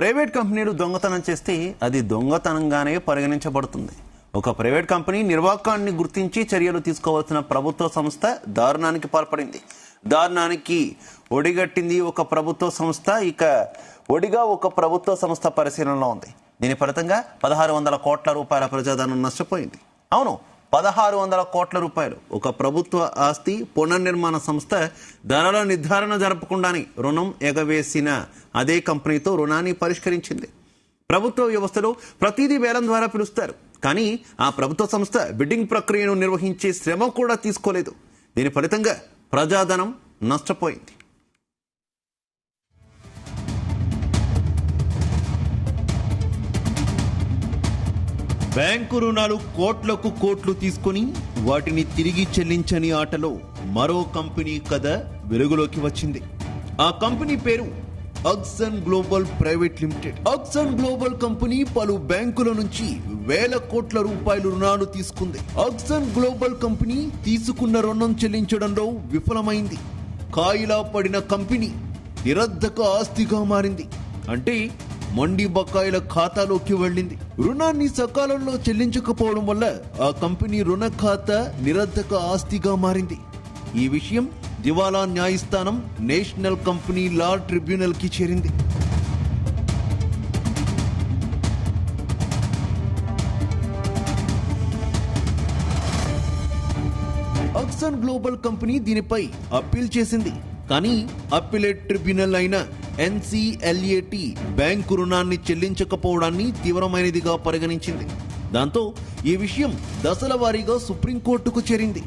Private కంపెనీలు దొంగతనం చేస్తే అది దొంగతనంగానే పరిగణించబడుతుంది. ఒక ప్రైవేట్ కంపెనీ నిర్వాకాన్ని గుర్తించి చర్యలు తీసుకోవాల్సిన ప్రభుత్వ సంస్థ దారుణానికి పాల్పడింది. దారుణానికి ఒడిగట్టింది ఒక ప్రభుత్వ సంస్థ. ఇక ఒడిగా ఒక ప్రభుత్వ సంస్థ పరిశీలనలో ఉంది. దీని ఫలితంగా 1600 కోట్ల రూపాయల ప్రజాధనం నష్టపోయింది. అవును, 1600 కోట్ల రూపాయలు. ఒక ప్రభుత్వ ఆస్తి పునర్నిర్మాణ సంస్థ ధరల నిర్ధారణ జరపకుండానే రుణం ఎగవేసిన అదే కంపెనీతో రుణాన్ని పరిష్కరించింది. ప్రభుత్వ వ్యవస్థలో ప్రతిదీ వేలం ద్వారా పిలుస్తారు, కానీ ఆ ప్రభుత్వ సంస్థ బిడ్డింగ్ ప్రక్రియను నిర్వహించే శ్రమ కూడా తీసుకోలేదు. దీని ఫలితంగా ప్రజాధనం నష్టపోయింది. బ్యాంకు రుణాలు కోట్లకు కోట్లు తీసుకుని వాటిని తిరిగి చెల్లించని ఆటలో మరో కంపెనీ కథ వెలుగులోకి వచ్చింది. ఆ కంపెనీ పేరు Axon Global private limited. Axon Global company పలు బ్యాంకుల నుంచి వేల కోట్ల రూపాయలు రుణాలు తీసుకుంది. అక్సన్ గ్లోబల్ కంపెనీ తీసుకున్న రుణం చెల్లించడంలో విఫలమైంది. కాయిలా పడిన కంపెనీ నిరర్ధక ఆస్తిగా మారింది. అంటే మొండి బకాయిల ఖాతాలోకి వెళ్ళింది. రుణాన్ని సకాలంలో చెల్లించకపోవడం వల్ల ఆ కంపెనీ రుణ ఖాతా నిరర్ధక ఆస్తిగా మారింది. ఈ విషయం దివాలా న్యాయస్థానం నేషనల్ కంపెనీ లా ట్రిబ్యునల్ కి చేరింది. అక్సన్ గ్లోబల్ కంపెనీ దీనిపై అప్పీల్ చేసింది. కానీ అప్పీలేట్ ట్రిబ్యునల్ అయిన NCLAT బ్యాంకు రుణాన్ని చెల్లించకపోవడాన్ని తీవ్రమైనదిగా పరిగణించింది. దాంతో ఈ విషయం దశల వారీగా సుప్రీంకోర్టుకు చేరింది.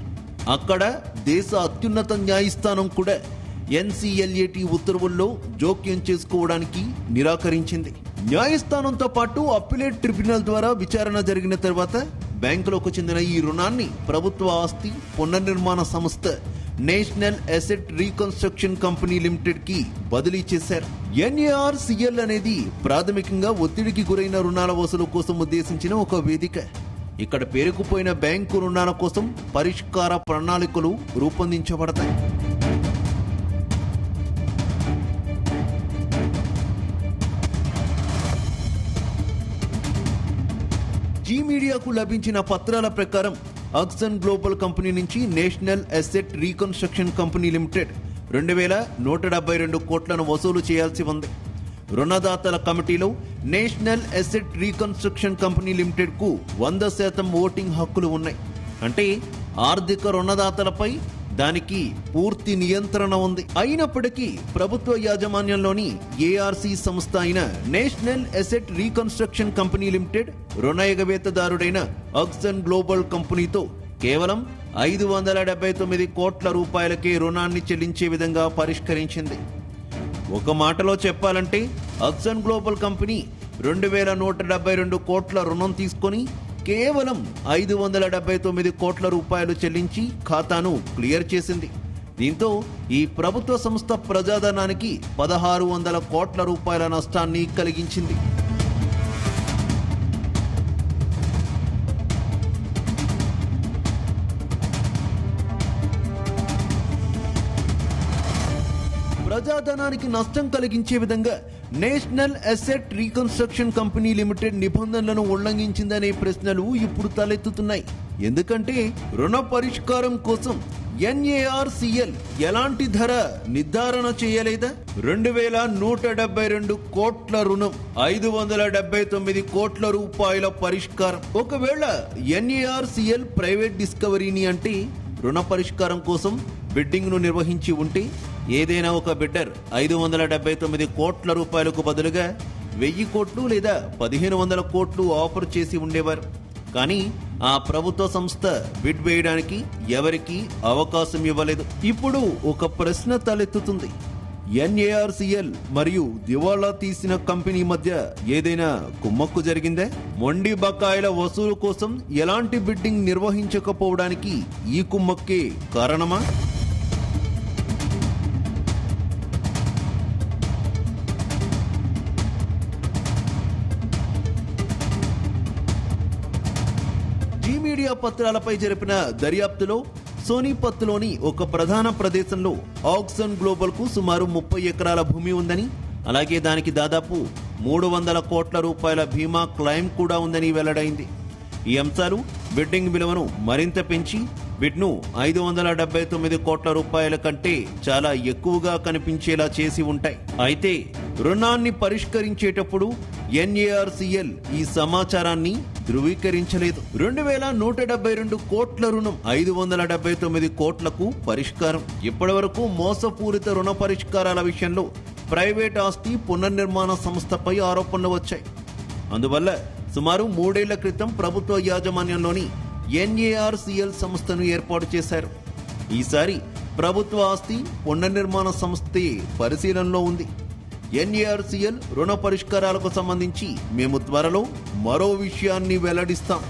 అక్కడ దేశ అత్యున్నత న్యాయస్థానం కూడా NCLAT ఉత్తర్వుల్లో జోక్యం చేసుకోవడానికి నిరాకరించింది. న్యాయస్థానంతో పాటు అప్పీలేట్ ట్రిబ్యునల్ ద్వారా విచారణ జరిగిన తర్వాత బ్యాంకులకు చెందిన ఈ రుణాన్ని ప్రభుత్వ ఆస్తి పునర్నిర్మాణ సంస్థ national asset reconstruction company limited కి బదిలీ చేశారు. NARCL అనేది ప్రాథమికంగా ఒత్తిడికి గురైన రుణాల వసూలు కోసం ఉద్దేశించిన ఒక వేదిక. ఇక్కడ పేరుకుపోయిన బ్యాంకు రుణాల కోసం పరిష్కార ప్రణాళికలు రూపొందించబడతాయి. జీ మీడియాకు లభించిన పత్రాల ప్రకారం అక్సన్ గ్లోబల్ కంపెనీ నుంచి national asset reconstruction company limited 2172 కోట్లను వసూలు చేయాల్సి ఉంది. రుణదాతల కమిటీలో national asset reconstruction company limited కు 100% ఓటింగ్ హక్కులు ఉన్నాయి. అంటే ఆర్థిక రుణదాతలపై దానికి పూర్తి నియంత్రణ ఉంది. అయినప్పటికీ ప్రభుత్వ యాజమాన్యంలోని ARC సంస్థ అయిన national asset reconstruction company limited రుణ ఎగవేతదారుడైన అక్సన్ గ్లోబల్ కంపెనీతో కేవలం 579 కోట్ల రూపాయలకే రుణాన్ని చెల్లించే విధంగా పరిష్కరించింది. ఒక మాటలో చెప్పాలంటే అక్సన్ గ్లోబల్ కంపెనీ 2172 కోట్ల రుణం తీసుకొని కేవలం 579 కోట్ల రూపాయలు చెల్లించి ఖాతాను క్లియర్ చేసింది. దీంతో ఈ ప్రభుత్వ సంస్థ ప్రజాధనానికి 1600 కోట్ల రూపాయల నష్టాన్ని కలిగించింది. ప్రజాధనానికి నష్టం కలిగించే విధంగా national asset reconstruction company limited నిబంధనలను ఉల్లంఘించిందనే ప్రశ్నలు ఇప్పుడు తలెత్తుతున్నాయి. ఎందుకంటే రుణ పరిష్కారం కోసం NARCL ఎలాంటి ధర నిర్ధారణ చేయలేదా? 2172 కోట్ల రుణం, 579 కోట్ల రూపాయల పరిష్కారం. ఒకవేళ NARCL ప్రైవేట్ డిస్కవరీని అంటే రుణ పరిష్కారం కోసం బిడ్డింగ్ ను నిర్వహించి ఉంటే ఏదైనా ఒక బిడ్డర్ 579 కోట్ల రూపాయలకు బదులుగా 1000 కోట్లు లేదా 1500 కోట్లు ఆఫర్ చేసి ఉండేవారు. కానీ ఆ ప్రభుత్వ సంస్థ బిడ్ వేయడానికి ఎవరికీ అవకాశం ఇవ్వలేదు. ఇప్పుడు ఒక ప్రశ్న తలెత్తుతుంది. NARCL మరియు దివాళా తీసిన కంపెనీ మధ్య ఏదైనా కుమ్మక్కు జరిగిందా? మొండి బకాయిల వసూలు కోసం ఎలాంటి బిడ్డింగ్ నిర్వహించకపోవడానికి ఈ కుమ్మక్కే కారణమా? జీ మీడియా పత్రాలపై జరిపిన దర్యాప్తులో సోనీపత్లోని ఒక ప్రధాన ప్రదేశంలో ఆక్సన్ గ్లోబల్ కు సుమారు 30 ఎకరాల భూమి ఉందని, అలాగే దానికి దాదాపు 300 కోట్ల రూపాయల బీమా క్లెయిమ్ కూడా ఉందని వెల్లడైంది. ఈ అంశాలు బిడ్డింగ్ విలువను మరింత పెంచి బిడ్ను 579 కోట్ల రూపాయల కంటే చాలా ఎక్కువగా కనిపించేలా చేసి ఉంటాయి. అయితే రుణాన్ని పరిష్కరించేటప్పుడు NARCL ఈ సమాచారాన్ని ధృవీకరించలేదు. 2172 కోట్ల రుణం 579 కోట్లకు పరిష్కారం. ఇప్పటివరకు మోసపూరిత రుణ పరిష్కారాల విషయంలో ప్రైవేట్ ఆస్తి పునర్నిర్మాణ సంస్థపై ఆరోపణలు వచ్చాయి. అందువల్ల సుమారు 3 ఏళ్ల క్రితం ప్రభుత్వ యాజమాన్యంలోని NARCL సంస్థను ఏర్పాటు చేశారు. ఈసారి ప్రభుత్వ ఆస్తి పునర్నిర్మాణ సంస్థే పరిశీలనలో ఉంది. NARCL రుణ పరిష్కారాలకు సంబంధించి మేము త్వరలో మరో విషయాన్ని వెల్లడిస్తాం.